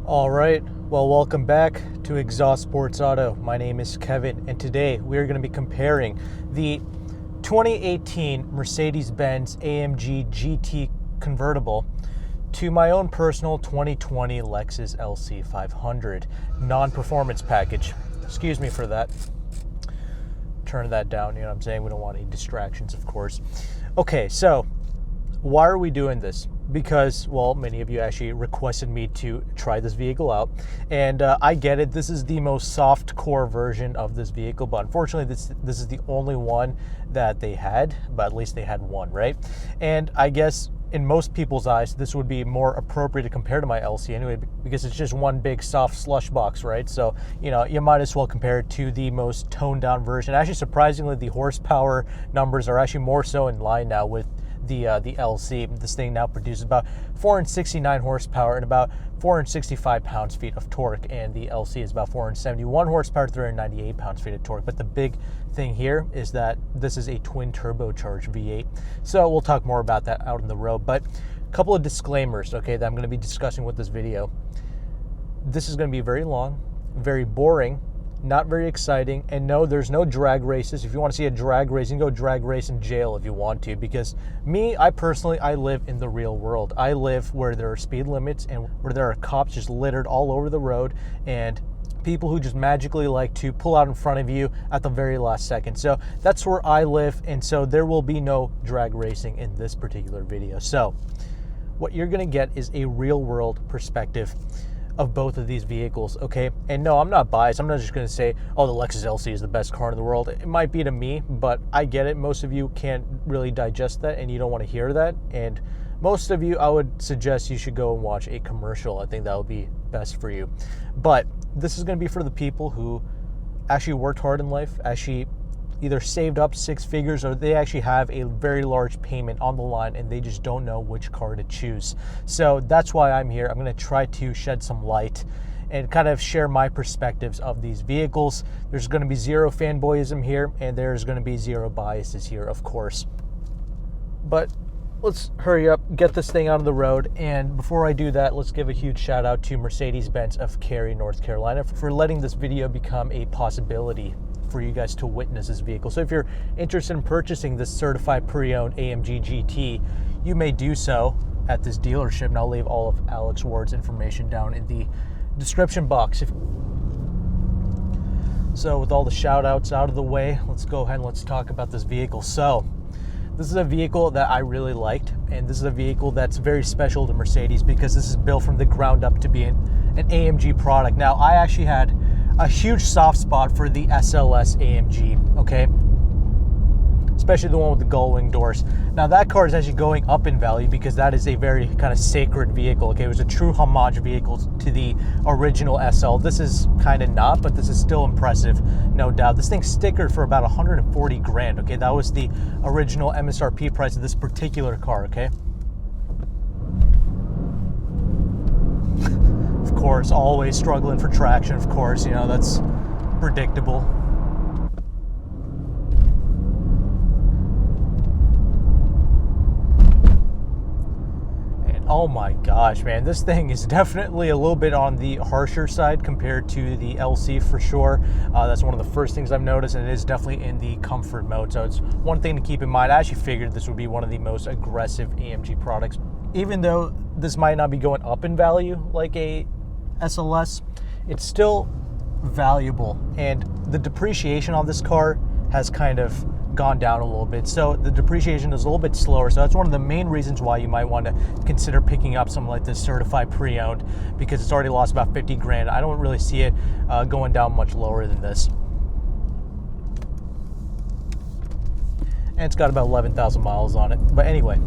All right, well, welcome back to Exhaust Sports Auto. My name is Kevin, and today we are going to be comparing the 2018 Mercedes-Benz AMG GT convertible to my own personal 2020 Lexus LC 500 non-performance package. Excuse me for that. Turn that down, you know what I'm saying? We don't want any distractions, of course. Okay, so why are we doing this? Because, well, many of you actually requested me to try this vehicle out, and I get it. This is the most soft core version of this vehicle, but unfortunately this is the only one that they had, but at least they had one, right? And I guess in most people's eyes this would be more appropriate to compare to my LC anyway, because it's just one big soft slush box, right? So, you know, you might as well compare it to the most toned down version. Actually, surprisingly, the horsepower numbers are actually more so in line now with the LC. This thing now produces about 469 horsepower and about 465 pounds-feet of torque, and the LC is about 471 horsepower, 398 pounds-feet of torque. But the big thing here is that this is a twin turbocharged V8. So we'll talk more about that out on the road. But a couple of disclaimers, okay, that I'm going to be discussing with this video. This is going to be very long, very boring, not very exciting, and no, there's no drag races. If you want to see a drag race, you can go drag race in jail if you want to, because I personally live in the real world. I live where there are speed limits and where there are cops just littered all over the road, and people who just magically like to pull out in front of you at the very last second. So that's where I live, and so there will be no drag racing in this particular video. So what you're going to get is a real world perspective of both of these vehicles, okay? And no, I'm not biased. I'm not just going to say, oh, the Lexus LC is the best car in the world. It might be to me, but I get it. Most of you can't really digest that, and you don't want to hear that. And most of you, I would suggest you should go and watch a commercial. I think that would be best for you. But this is going to be for the people who actually worked hard in life, actually either saved up six figures, or they actually have a very large payment on the line and they just don't know which car to choose. So that's why I'm here. I'm going to try to shed some light and kind of share my perspectives of these vehicles. There's going to be zero fanboyism here, and there's going to be zero biases here, of course. But let's hurry up, get this thing out of the road. And before I do that, let's give a huge shout out to Mercedes-Benz of Cary, North Carolina, for letting this video become a possibility for you guys to witness this vehicle. So if you're interested in purchasing this certified pre-owned AMG GT, you may do so at this dealership, and I'll leave all of Alex Ward's information down in the description box. So with all the shout outs out of the way, let's go ahead and let's talk about this vehicle. So this is a vehicle that I really liked, and this is a vehicle that's very special to Mercedes because this is built from the ground up to be an AMG product. Now, I actually had a huge soft spot for the SLS AMG, okay? Especially the one with the gull-wing doors. Now, that car is actually going up in value because that is a very kind of sacred vehicle, okay? It was a true homage vehicle to the original SL. This is kind of not, but this is still impressive, no doubt. This thing's stickered for about 140 grand, okay? That was the original MSRP price of this particular car, okay? Of course, always struggling for traction, of course, you know, that's predictable. And oh my gosh, man, this thing is definitely a little bit on the harsher side compared to the LC for sure. That's one of the first things I've noticed, and it is definitely in the comfort mode. So it's one thing to keep in mind. I actually figured this would be one of the most aggressive AMG products. Even though this might not be going up in value like a SLS, it's still valuable, and the depreciation on this car has kind of gone down a little bit. So the depreciation is a little bit slower. So that's one of the main reasons why you might want to consider picking up something like this certified pre-owned, because it's already lost about 50 grand. I don't really see it going down much lower than this. And it's got about 11,000 miles on it. But anyway,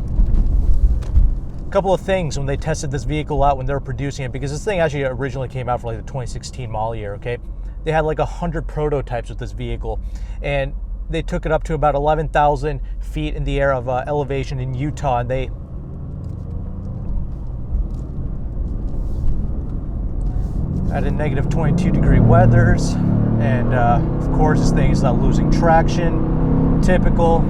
a couple of things when they tested this vehicle out when they were producing it, because this thing actually originally came out for like the 2016 model year, okay? They had like 100 prototypes with this vehicle, and they took it up to about 11,000 feet in the air of elevation in Utah, and they had a negative 22-degree weathers, and of course this thing is not losing traction, typical.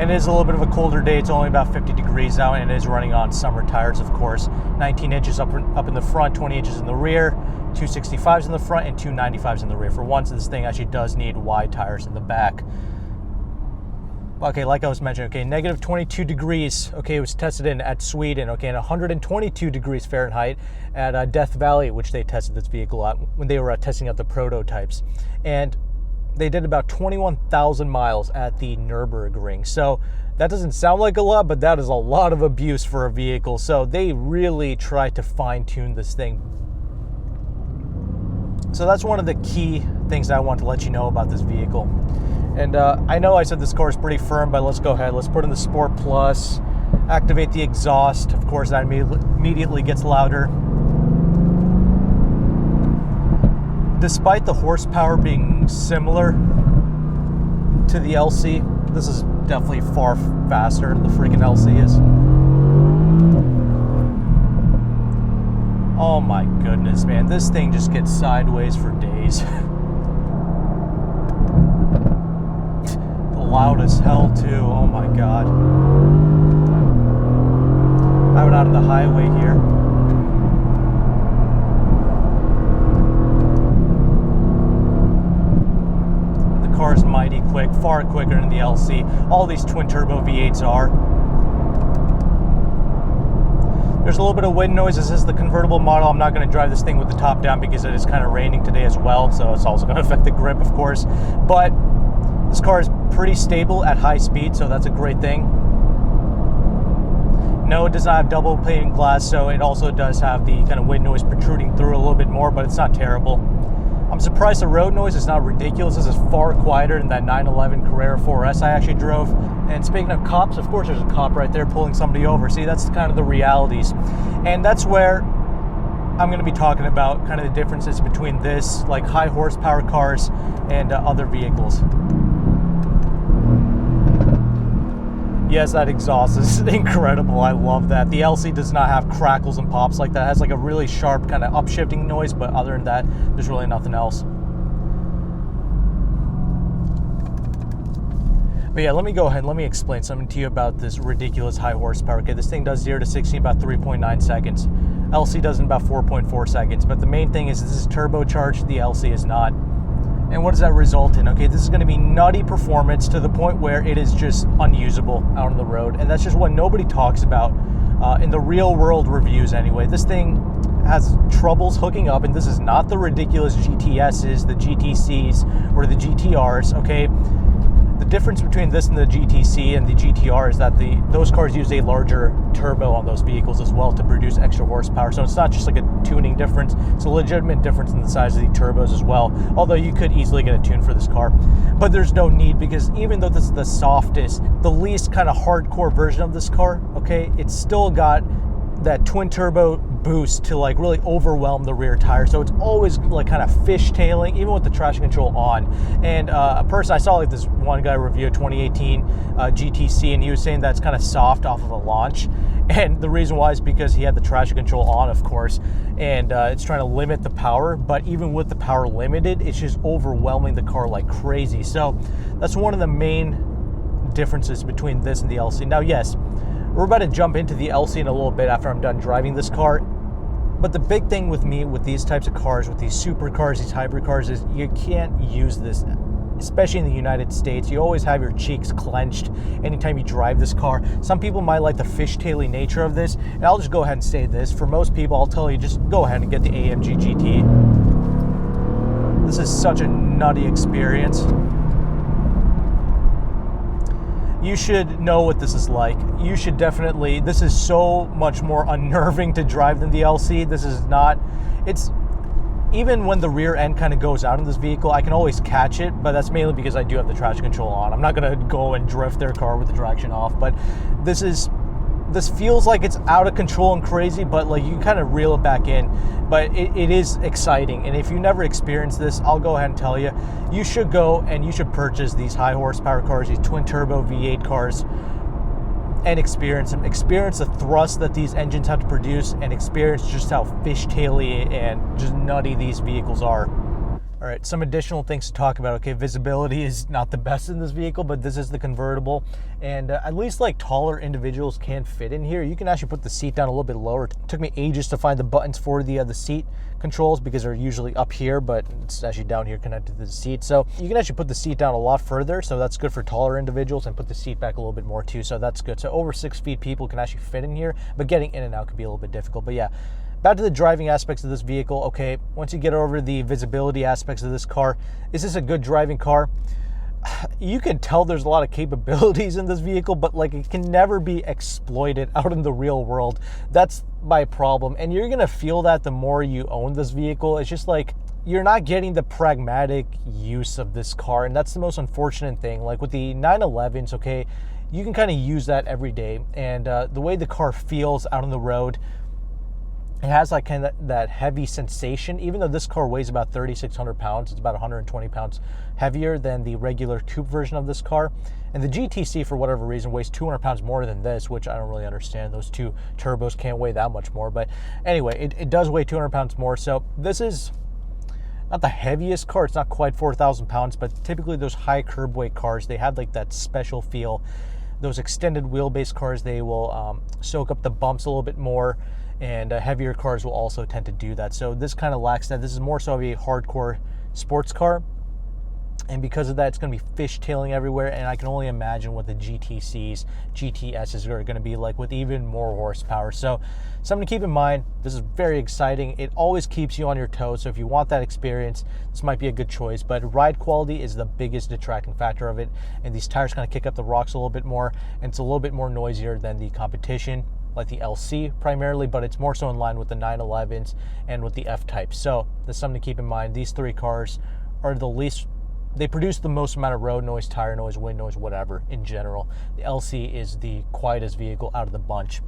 And it is a little bit of a colder day. It's only about 50 degrees out, and it is running on summer tires, of course. 19 inches up in the front, 20 inches in the rear, 265s in the front, and 295s in the rear. For once, this thing actually does need wide tires in the back. Okay, like I was mentioning, okay, negative 22 degrees, okay, it was tested in at Sweden, okay, and 122 degrees Fahrenheit at Death Valley, which they tested this vehicle at when they were testing out the prototypes. And they did about 21,000 miles at the Nürburgring. So that doesn't sound like a lot, but that is a lot of abuse for a vehicle. So they really tried to fine tune this thing. So that's one of the key things I want to let you know about this vehicle. And I know I said this car is pretty firm, but let's go ahead. Let's put in the Sport Plus, activate the exhaust. Of course, that immediately gets louder. Despite the horsepower being similar to the LC, this is definitely far faster than the freaking LC is. Oh my goodness, man. This thing just gets sideways for days. Loud as hell too. Oh my god. I'm out on the highway here. The car is mighty quick, far quicker than the LC. All these twin turbo V8s are. There's a little bit of wind noise. This is the convertible model. I'm not going to drive this thing with the top down because it is kind of raining today as well, so it's also going to affect the grip, of course. But this car is pretty stable at high speed, so that's a great thing. No, it does not have double pane glass, so it also does have the kind of wind noise protruding through a little bit more, but it's not terrible. I'm surprised the road noise is not ridiculous. This is far quieter than that 911 Carrera 4S I actually drove. And speaking of cops, of course there's a cop right there pulling somebody over. See, that's kind of the realities. And that's where I'm going to be talking about kind of the differences between this, like high horsepower cars and other vehicles. Yes, that exhaust is incredible. I love that. The LC does not have crackles and pops like that. It has like a really sharp kind of upshifting noise, but other than that, there's really nothing else. But yeah, let me go ahead and let me explain something to you about this ridiculous high horsepower. Okay, this thing does 0 to 60 in about 3.9 seconds. LC does in about 4.4 seconds. But the main thing is this is turbocharged, the LC is not. And what does that result in? Okay, this is going to be nutty performance to the point where it is just unusable out on the road. And that's just what nobody talks about in the real world reviews anyway. This thing has troubles hooking up, and this is not the ridiculous GTSs, the GTCs, or the GTRs, okay? The difference between this and the GTC and the GTR is that those cars use a larger turbo on those vehicles as well to produce extra horsepower. So it's not just like a tuning difference, it's a legitimate difference in the size of the turbos as well. Although you could easily get a tune for this car. But there's no need, because even though this is the softest, the least kind of hardcore version of this car, okay, it's still got that twin turbo boost to like really overwhelm the rear tire. So it's always like kind of fishtailing, even with the traction control on. And a person, I saw like this one guy review a 2018 GTC, and he was saying that's kind of soft off of a launch. And the reason why is because he had the traction control on, of course, and it's trying to limit the power. But even with the power limited, it's just overwhelming the car like crazy. So that's one of the main differences between this and the LC. Now, yes, we're about to jump into the LC in a little bit after I'm done driving this car. But the big thing with me, with these types of cars, with these supercars, these hybrid cars, is you can't use this, especially in the United States. You always have your cheeks clenched anytime you drive this car. Some people might like the fishtailing nature of this, and I'll just go ahead and say this. For most people, I'll tell you, just go ahead and get the AMG GT. This is such a nutty experience. You should know what this is like. You should definitely, this is so much more unnerving to drive than the LC. This is not, it's, even when the rear end kind of goes out in this vehicle, I can always catch it, but that's mainly because I do have the traction control on. I'm not gonna go and drift their car with the traction off, but this feels like it's out of control and crazy, but like you kind of reel it back in. But it is exciting, and if you never experienced this, I'll go ahead and tell you, you should go and you should purchase these high horsepower cars, these twin turbo V8 cars, and experience them. Experience the thrust that these engines have to produce, and experience just how fishtaily and just nutty these vehicles are. All All right, some additional things to talk about. Okay, visibility is not the best in this vehicle, but this is the convertible, and at least like taller individuals can fit in here. You can actually put the seat down a little bit lower. It took me ages to find the buttons for the seat controls because they're usually up here, but it's actually down here connected to the seat. So you can actually put the seat down a lot further, so that's good for taller individuals, and put the seat back a little bit more too, so that's good. So over 6 feet people can actually fit in here, but getting in and out could be a little bit difficult. But yeah, back to the driving aspects of this vehicle. Okay, once you get over the visibility aspects of this car, is this a good driving car? You can tell there's a lot of capabilities in this vehicle, but like it can never be exploited out in the real world. That's my problem, and you're gonna feel that the more you own this vehicle. It's just like you're not getting the pragmatic use of this car, and that's the most unfortunate thing. Like with the 911s, okay, you can kind of use that every day, and the way the car feels out on the road, it has like kind of that heavy sensation. Even though this car weighs about 3,600 pounds, it's about 120 pounds heavier than the regular coupe version of this car. And the GTC, for whatever reason, weighs 200 pounds more than this, which I don't really understand. Those two turbos can't weigh that much more. But anyway, it does weigh 200 pounds more. So this is not the heaviest car. It's not quite 4,000 pounds, but typically those high curb weight cars, they have like that special feel. Those extended wheelbase cars, they will soak up the bumps a little bit more, and heavier cars will also tend to do that. So this kind of lacks that. This is more so of a hardcore sports car, and because of that, it's going to be fishtailing everywhere, and I can only imagine what the GTCs, GTSs are going to be like with even more horsepower. So something to keep in mind. This is very exciting. It always keeps you on your toes, so if you want that experience, this might be a good choice. But ride quality is the biggest detracting factor of it, and these tires kind of kick up the rocks a little bit more, and it's a little bit more noisier than the competition, like the LC primarily, but it's more so in line with the 911s and with the F-Type. So there's something to keep in mind. These three cars are the least, they produce the most amount of road noise, tire noise, wind noise, whatever in general. The LC is the quietest vehicle out of the bunch.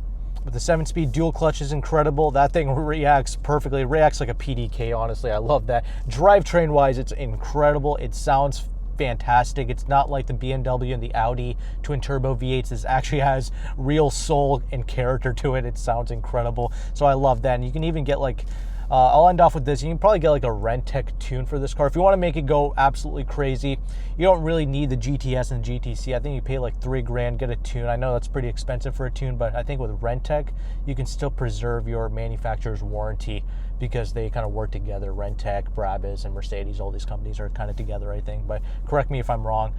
But the 7-speed dual clutch is incredible. That thing reacts perfectly. It reacts like a PDK, honestly. I love that. Drivetrain wise, it's incredible. It sounds fantastic. It's not like the BMW and the Audi twin turbo V8s. This actually has real soul and character to it. It sounds incredible. So I love that. And you can even get like, I'll end off with this. You can probably get like a Rentec tune for this car. If you want to make it go absolutely crazy, you don't really need the GTS and GTC. I think you pay like $3,000, get a tune. I know that's pretty expensive for a tune, but I think with Rentec, you can still preserve your manufacturer's warranty because they kind of work together. Rentec, Brabus, and Mercedes, all these companies are kind of together, I think. But correct me if I'm wrong.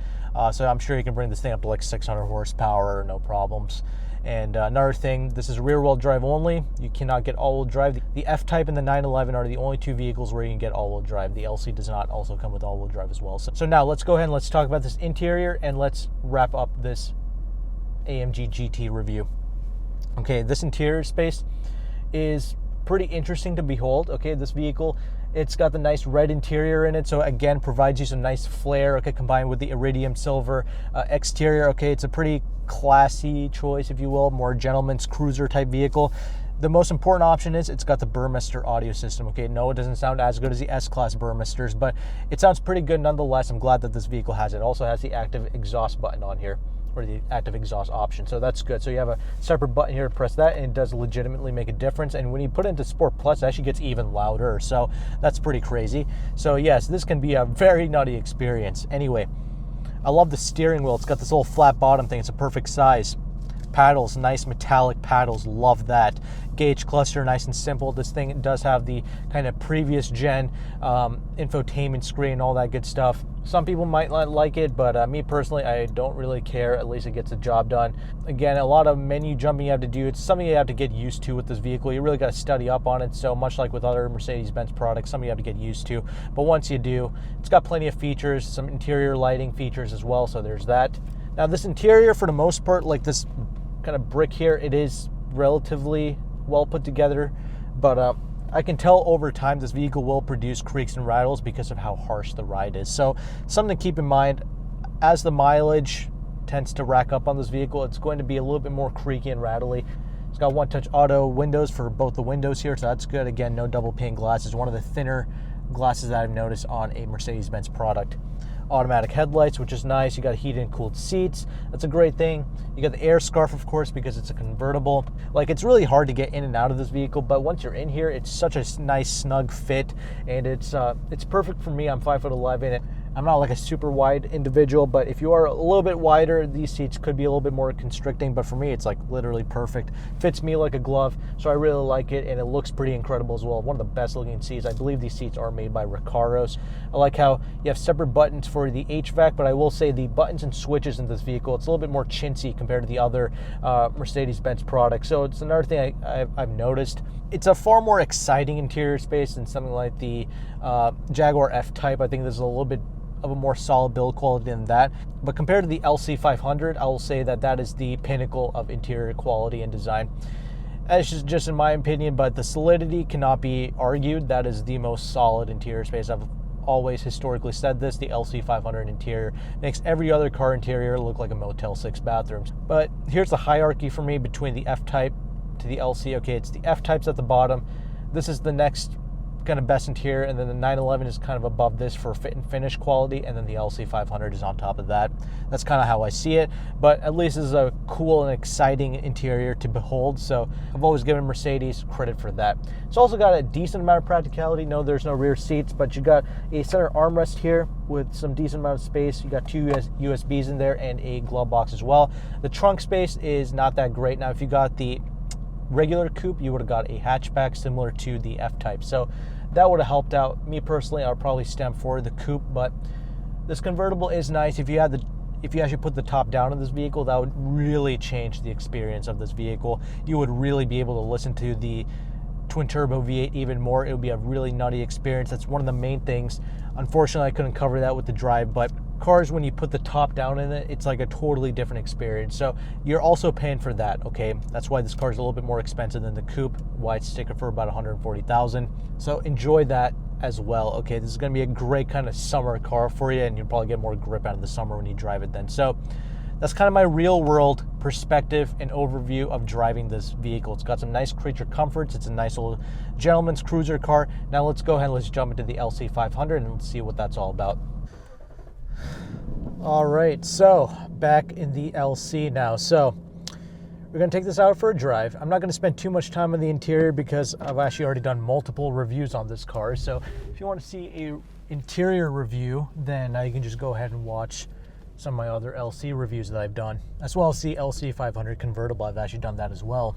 So I'm sure you can bring this thing up to like 600 horsepower, no problems. And another thing, this is rear-wheel drive only. You cannot get all-wheel drive. The F-Type and the 911 are the only two vehicles where you can get all-wheel drive. The LC does not also come with all-wheel drive as well. So now let's go ahead and let's talk about this interior, and let's wrap up this AMG GT review. Okay, this interior space is pretty interesting to behold. Okay, this vehicle, it's got the nice red interior in it, so again provides you some nice flair. Okay, combined with the iridium silver exterior. Okay, it's a pretty classy choice, if you will, more gentleman's cruiser type vehicle. The most important option is it's got the Burmester audio system. Okay, no, it doesn't sound as good as the S-Class Burmesters, but it sounds pretty good nonetheless. I'm glad that this vehicle has it. It also has the active exhaust button on here, or the active exhaust option, so that's good. So you have a separate button here to press that, and it does legitimately make a difference. And when you put it into Sport Plus, it actually gets even louder, so that's pretty crazy. So yes, this can be a very nutty experience. Anyway, I love the steering wheel. It's got this little flat bottom thing. It's a perfect size. Paddles, nice metallic paddles, love that. Gauge cluster, nice and simple. This thing does have the kind of previous gen infotainment screen, all that good stuff. Some people might not like it, but me personally, I don't really care. At least it gets the job done. Again, a lot of menu jumping you have to do. It's something you have to get used to with this vehicle. You really got to study up on it. So much like with other Mercedes-Benz products, something you have to get used to. But once you do, it's got plenty of features, some interior lighting features as well. So there's that. Now this interior, for the most part, like this kind of brick here, it is relatively well put together, but I can tell over time this vehicle will produce creaks and rattles because of how harsh the ride is. So something to keep in mind, as the mileage tends to rack up on this vehicle, it's going to be a little bit more creaky and rattly. It's got one-touch auto windows for both the windows here, so that's good. Again, no double pane glasses, one of the thinner glasses that I've noticed on a Mercedes-Benz product. automatic headlights, which is nice. You got heated and cooled seats. That's a great thing. You got the air scarf, of course, because it's a convertible. Like, it's really hard to get in and out of this vehicle, but once you're in here, it's such a nice, snug fit, and it's perfect for me. I'm 5'11", and I'm not like a super wide individual, but if you are a little bit wider, these seats could be a little bit more constricting, but for me, it's like literally perfect. Fits me like a glove, so I really like it, and it looks pretty incredible as well. One of the best looking seats. I believe these seats are made by Recaros. I like how you have separate buttons for the HVAC, but I will say the buttons and switches in this vehicle, it's a little bit more chintzy compared to the other Mercedes-Benz products. So it's another thing I've noticed. It's a far more exciting interior space than something like the Jaguar F-Type. I think this is a little bit of a more solid build quality than that. But compared to the LC 500, I will say that that is the pinnacle of interior quality and design. That's just in my opinion, but the solidity cannot be argued. That is the most solid interior space. I've always historically said this. The LC 500 interior makes every other car interior look like a Motel 6 bathrooms. But here's the hierarchy for me between the F-Type to the LC. Okay, it's the F-Type's at the bottom. This is the next kind of best interior, and then the 911 is kind of above this for fit and finish quality, and then the LC 500 is on top of that. That's kind of how I see it, but at least this is a cool and exciting interior to behold, so I've always given Mercedes credit for that. It's also got a decent amount of practicality. No, there's no rear seats, but you got a center armrest here with some decent amount of space. You got two USBs in there and a glove box as well. The trunk space is not that great. Now, if you got the regular coupe, you would have got a hatchback similar to the F-Type, so that would have helped out. Me personally, I would probably stamp for the coupe, but this convertible is nice. If you actually put the top down in this vehicle, that would really change the experience of this vehicle. You would really be able to listen to the twin turbo V8 even more. It would be a really nutty experience. That's one of the main things. Unfortunately, I couldn't cover that with the Drive, but cars, when you put the top down in it, it's like a totally different experience. So you're also paying for that, okay? That's why this car is a little bit more expensive than the coupe, why it's sticking for about $140,000. So enjoy that as well, okay? This is gonna be a great kind of summer car for you, and you'll probably get more grip out of the summer when you drive it then. So that's kind of my real world perspective and overview of driving this vehicle. It's got some nice creature comforts. It's a nice little gentleman's cruiser car. Now let's go ahead and let's jump into the LC 500 and let's see what that's all about. All right, so back in the LC now. So we're gonna take this out for a drive. I'm not gonna spend too much time on the interior because I've actually already done multiple reviews on this car. So if you want to see a interior review, then you can just go ahead and watch some of my other LC reviews that I've done, as well as the LC 500 convertible. I've actually done that as well.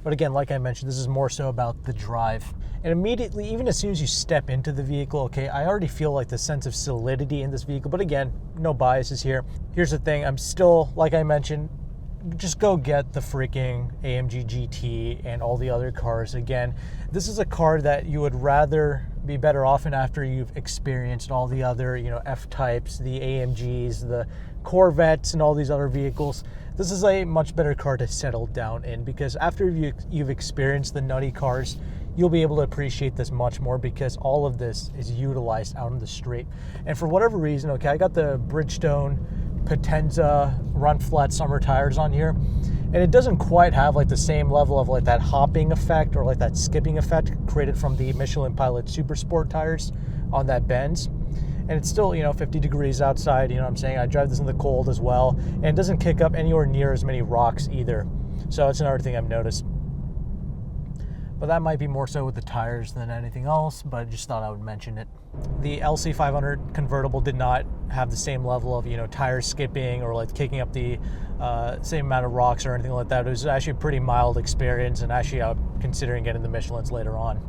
But again, like I mentioned, this is more so about the drive. And immediately, even as soon as you step into the vehicle, okay, I already feel like the sense of solidity in this vehicle. But again, no biases here. Here's the thing, I'm still, like I mentioned, just go get the freaking AMG GT and all the other cars. Again, this is a car that you would rather be better off in after you've experienced all the other, F-Types, the AMGs, the Corvettes, and all these other vehicles. This is a much better car to settle down in, because after you've experienced the nutty cars, you'll be able to appreciate this much more, because all of this is utilized out on the street. And for whatever reason, okay, I got the Bridgestone Potenza run flat summer tires on here, and it doesn't quite have like the same level of like that hopping effect or like that skipping effect created from the Michelin Pilot Super Sport tires on that Benz. And it's still 50 degrees outside, what I'm saying? I drive this in the cold as well, and it doesn't kick up anywhere near as many rocks either. So that's another thing I've noticed. But that might be more so with the tires than anything else, but I just thought I would mention it. The LC 500 convertible did not have the same level of, tire skipping or like kicking up the same amount of rocks or anything like that. It was actually a pretty mild experience, and actually I'm considering getting the Michelins later on.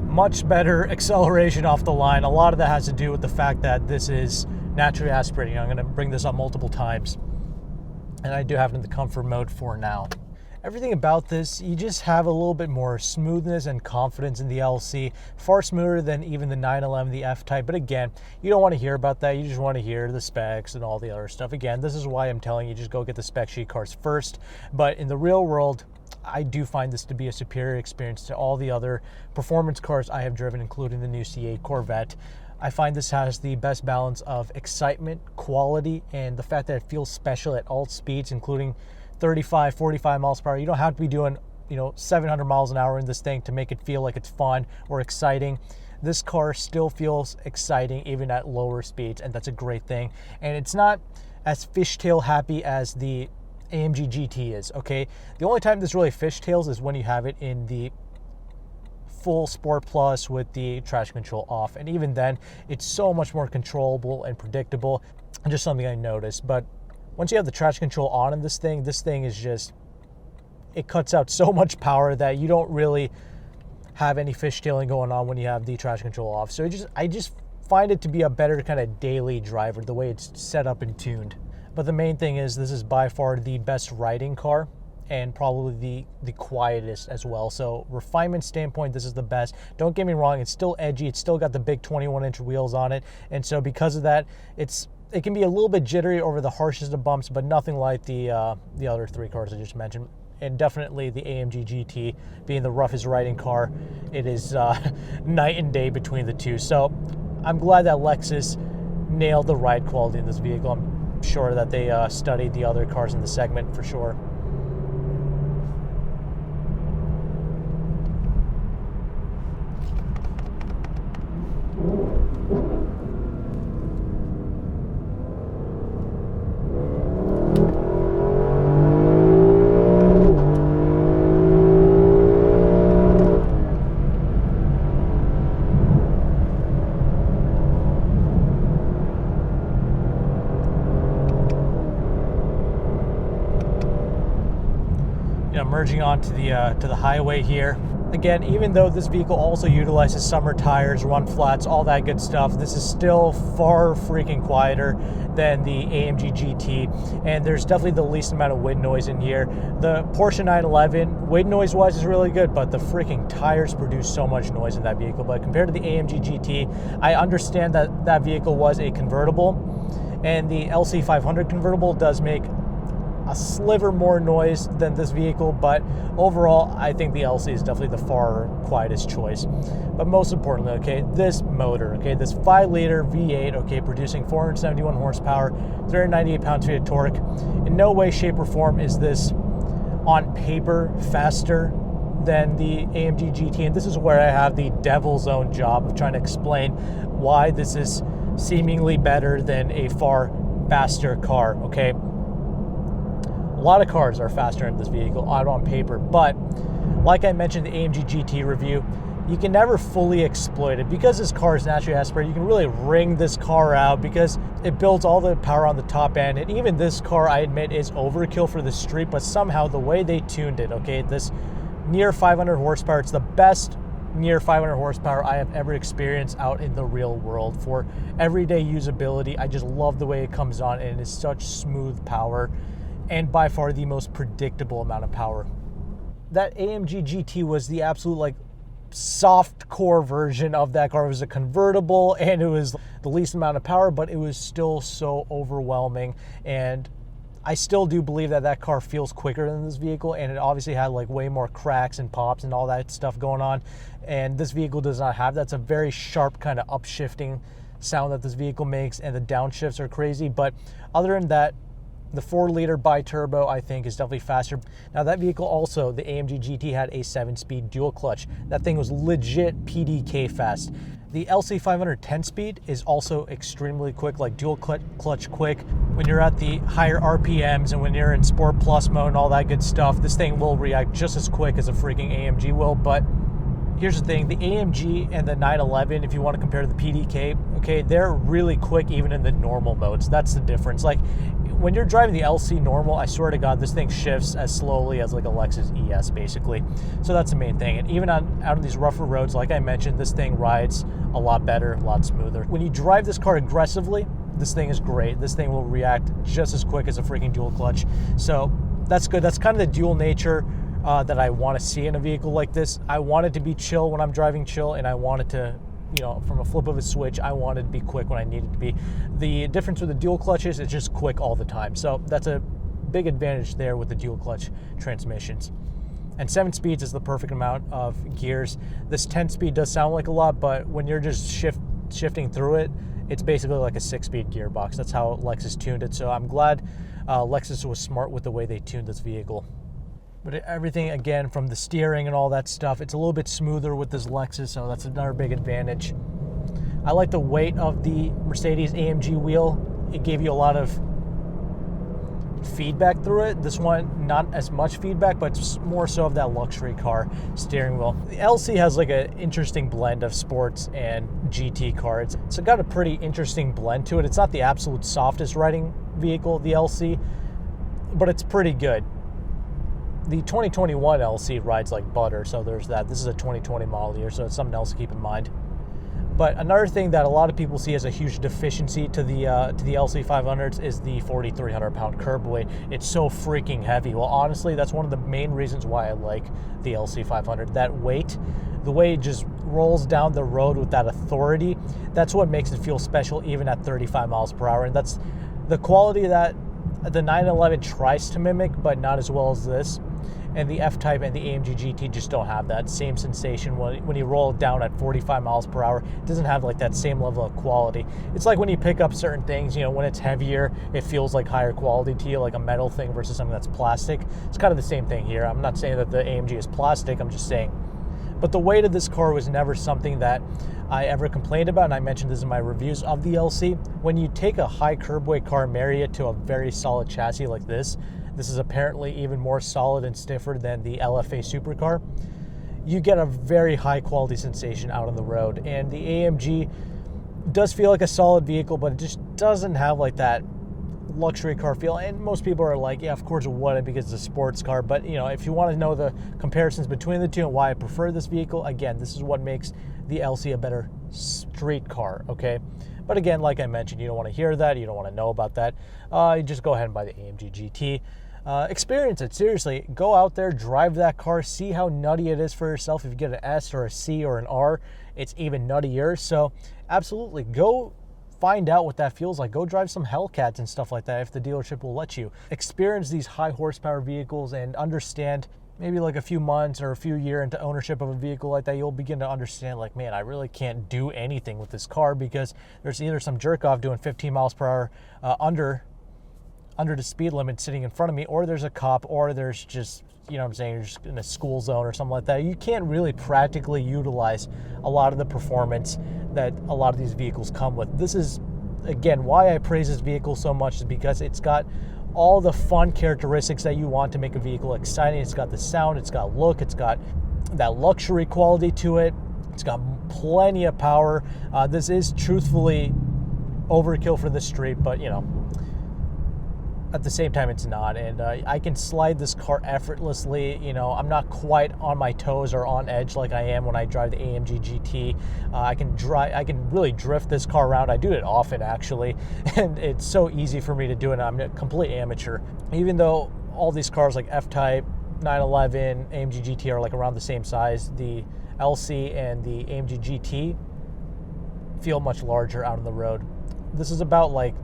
Much better acceleration off the line. A lot of that has to do with the fact that this is naturally aspirating. I'm going to bring this up multiple times, and I do have it in the comfort mode for now. Everything about this, you just have a little bit more smoothness and confidence in the LC, far smoother than even the 911, the F-Type. But again, you don't want to hear about that. You just want to hear the specs and all the other stuff. Again, this is why I'm telling you, just go get the spec sheet cars first. But in the real world, I do find this to be a superior experience to all the other performance cars I have driven, including the new C8 Corvette. I find this has the best balance of excitement, quality, and the fact that it feels special at all speeds, including 35, 45 miles per hour. You don't have to be doing 700 miles an hour in this thing to make it feel like it's fun or exciting. This car still feels exciting even at lower speeds, and that's a great thing. And it's not as fishtail happy as the AMG GT is, okay? The only time this really fishtails is when you have it in the full Sport Plus with the traction control off, and even then it's so much more controllable and predictable, and just something I noticed. But once you have the traction control on in this thing is just, it cuts out so much power that you don't really have any fishtailing going on when you have the traction control off. So I just find it to be a better kind of daily driver, the way it's set up and tuned. But the main thing is this is by far the best riding car, and probably the quietest as well. So refinement standpoint, this is the best. Don't get me wrong, it's still edgy. It's still got the big 21-inch wheels on it. And so because of that, it can be a little bit jittery over the harshest of bumps, but nothing like the other three cars I just mentioned. And definitely the AMG GT being the roughest riding car, it is night and day between the two. So I'm glad that Lexus nailed the ride quality in this vehicle. I'm sure that they studied the other cars in the segment for sure. Merging onto the highway here. Again, even though this vehicle also utilizes summer tires, run flats, all that good stuff, this is still far freaking quieter than the AMG GT, and there's definitely the least amount of wind noise in here. The Porsche 911, wind noise wise, is really good, but the freaking tires produce so much noise in that vehicle. But compared to the AMG GT, I understand that that vehicle was a convertible, and the LC 500 convertible does make a sliver more noise than this vehicle, but overall I think the LC is definitely the far quietest choice. But most importantly, okay, this motor, okay, this 5-liter V8, okay, producing 471 horsepower, 398 pound-feet of torque. In no way, shape, or form is this on paper faster than the AMG GT, and this is where I have the devil's own job of trying to explain why this is seemingly better than a far faster car, okay? A lot of cars are faster in this vehicle out on paper, but like I mentioned in the AMG GT review, you can never fully exploit it because this car is naturally aspirated. You can really wring this car out because it builds all the power on the top end, and even this car, I admit, is overkill for the street, but somehow the way they tuned it, okay, this near 500 horsepower, it's the best near 500 horsepower I have ever experienced out in the real world. For everyday usability, I just love the way it comes on, and it is such smooth power, and by far the most predictable amount of power. That AMG GT was the absolute soft core version of that car. It was a convertible and it was the least amount of power, but it was still so overwhelming. And I still do believe that that car feels quicker than this vehicle, and it obviously had way more cracks and pops and all that stuff going on. And this vehicle does not have that. It's a very sharp kind of upshifting sound that this vehicle makes, and the downshifts are crazy. But other than that, the 4-liter bi-turbo, I think, is definitely faster. Now, that vehicle also, the AMG GT, had a 7-speed dual clutch. That thing was legit PDK fast. The LC 500 10-speed is also extremely quick, dual clutch quick. When you're at the higher RPMs and when you're in Sport Plus mode and all that good stuff, this thing will react just as quick as a freaking AMG will. But here's the thing, the AMG and the 911, if you want to compare to the PDK, okay, they're really quick even in the normal modes. That's the difference. When you're driving the LC normal, I swear to God, this thing shifts as slowly as a Lexus ES, basically. So that's the main thing. And even out on these rougher roads, like I mentioned, this thing rides a lot better, a lot smoother. When you drive this car aggressively, this thing is great. This thing will react just as quick as a freaking dual clutch. So that's good. That's kind of the dual nature that I want to see in a vehicle like this. I want it to be chill when I'm driving chill, and I want it to, from a flip of a switch, I want it to be quick when I need it to be. The difference with the dual clutches is just quick all the time. So that's a big advantage there with the dual clutch transmissions. And 7 speeds is the perfect amount of gears. This 10 speed does sound like a lot, but when you're just shifting through it, it's basically like a 6-speed gearbox. That's how Lexus tuned it. So I'm glad Lexus was smart with the way they tuned this vehicle. But everything, again, from the steering and all that stuff, it's a little bit smoother with this Lexus, so that's another big advantage. I like the weight of the Mercedes AMG wheel. It gave you a lot of feedback through it. This one, not as much feedback, but it's more so of that luxury car steering wheel. The LC has like an interesting blend of sports and GT cars. It's got a pretty interesting blend to it. It's not the absolute softest riding vehicle, the LC, but it's pretty good. The 2021 LC rides like butter, so there's that. This is a 2020 model year, so it's something else to keep in mind. But another thing that a lot of people see as a huge deficiency to the LC 500s is the 4,300 pound curb weight. It's so freaking heavy. Well, honestly, that's one of the main reasons why I like the LC 500. That weight, the way it just rolls down the road with that authority, that's what makes it feel special even at 35 miles per hour. And that's the quality that the 911 tries to mimic, but not as well as this. And the F-Type and the AMG GT just don't have that same sensation when you roll it down at 45 miles per hour. It doesn't have like that same level of quality. It's like when you pick up certain things, you know, when it's heavier, it feels like higher quality to you, like a metal thing versus something that's plastic. It's kind of the same thing here. I'm not saying that the AMG is plastic, I'm just saying. But the weight of this car was never something that I ever complained about, and I mentioned this in my reviews of the LC. When you take a high curb weight car and marry it to a very solid chassis like this is apparently even more solid and stiffer than the LFA supercar, you get a very high quality sensation out on the road. And the AMG does feel like a solid vehicle, but it just doesn't have like that luxury car feel. And most people are like, yeah, of course it wouldn't because it's a sports car. But you know, if you want to know the comparisons between the two and why I prefer this vehicle, again, this is what makes the LC a better street car, okay? But again, like I mentioned, you don't want to hear that, you don't want to know about that. You just go ahead and buy the AMG GT. Experience it, seriously. Go out there, drive that car, see how nutty it is for yourself. If you get an S or a C or an R, it's even nuttier. So absolutely, go find out what that feels like. Go drive some Hellcats and stuff like that if the dealership will let you. Experience these high horsepower vehicles and understand, maybe like a few months or a few years into ownership of a vehicle like that, you'll begin to understand like, man, I really can't do anything with this car because there's either some jerk off doing 15 miles per hour under the speed limit sitting in front of me, or there's a cop, or there's just, you know what I'm saying, you're just in a school zone or something like that. You can't really practically utilize a lot of the performance that a lot of these vehicles come with. This is, again, why I praise this vehicle so much, is because it's got all the fun characteristics that you want to make a vehicle exciting. It's got the sound, it's got look, it's got that luxury quality to it. It's got plenty of power. This is truthfully overkill for the street, but you know, at the same time, it's not. And I can slide this car effortlessly. You know, I'm not quite on my toes or on edge like I am when I drive the AMG GT. I can really drift this car around. I do it often, actually, and it's so easy for me to do it. I'm a complete amateur. Even though all these cars like F-Type, 911, AMG GT are like around the same size, the LC and the AMG GT feel much larger out on the road. This is about like,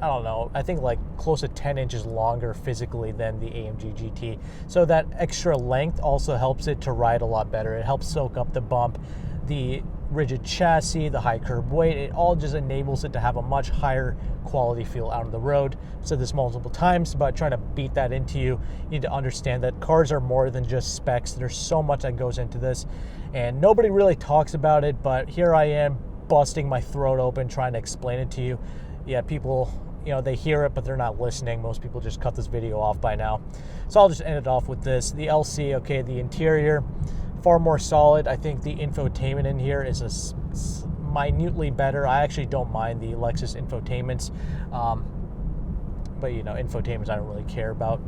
I don't know, I think like close to 10 inches longer physically than the AMG GT. So that extra length also helps it to ride a lot better. It helps soak up the bump, the rigid chassis, the high curb weight. It all just enables it to have a much higher quality feel out on the road. I've said this multiple times, but trying to beat that into you, you need to understand that cars are more than just specs. There's so much that goes into this, and nobody really talks about it, but here I am busting my throat open trying to explain it to you. Yeah, people, you know, they hear it, but they're not listening. Most people just cut this video off by now. So I'll just end it off with this. The LC, okay, the interior, far more solid. I think the infotainment in here is minutely better. I actually don't mind the Lexus infotainments. But, you know, infotainments I don't really care about.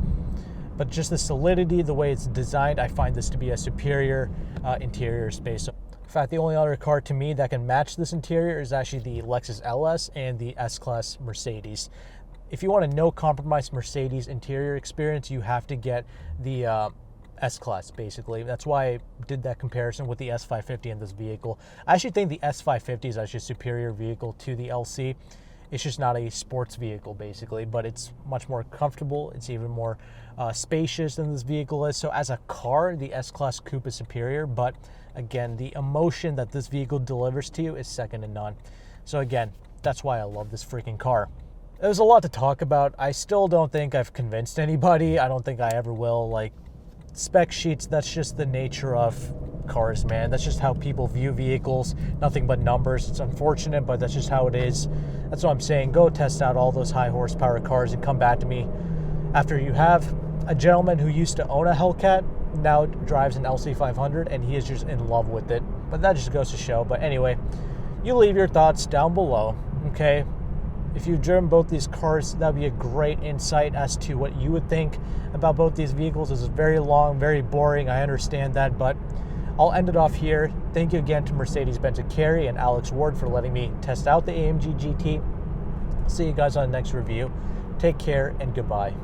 But just the solidity, the way it's designed, I find this to be a superior interior space. In fact, the only other car to me that can match this interior is actually the Lexus LS and the S-Class Mercedes. If you want a no-compromise Mercedes interior experience, you have to get the S-Class, basically. That's why I did that comparison with the S550 in this vehicle. I actually think the S550 is actually a superior vehicle to the LC. It's just not a sports vehicle, basically, but it's much more comfortable. It's even more spacious than this vehicle is. So as a car, the S-Class Coupe is superior, but again, the emotion that this vehicle delivers to you is second to none. So again, that's why I love this freaking car. There's a lot to talk about. I still don't think I've convinced anybody. I don't think I ever will. Like, spec sheets, that's just the nature of cars, man. That's just how people view vehicles. Nothing but numbers. It's unfortunate, but that's just how it is. That's what I'm saying. Go test out all those high horsepower cars and come back to me after you have. A gentleman who used to own a Hellcat now drives an LC 500, and he is just in love with it. But that just goes to show. But anyway, you leave your thoughts down below, okay? If you've driven both these cars, that would be a great insight as to what you would think about both these vehicles. This is very long, very boring. I understand that, but I'll end it off here. Thank you again to Mercedes-Benz of Cary and Alex Ward for letting me test out the AMG GT. See you guys on the next review. Take care and goodbye.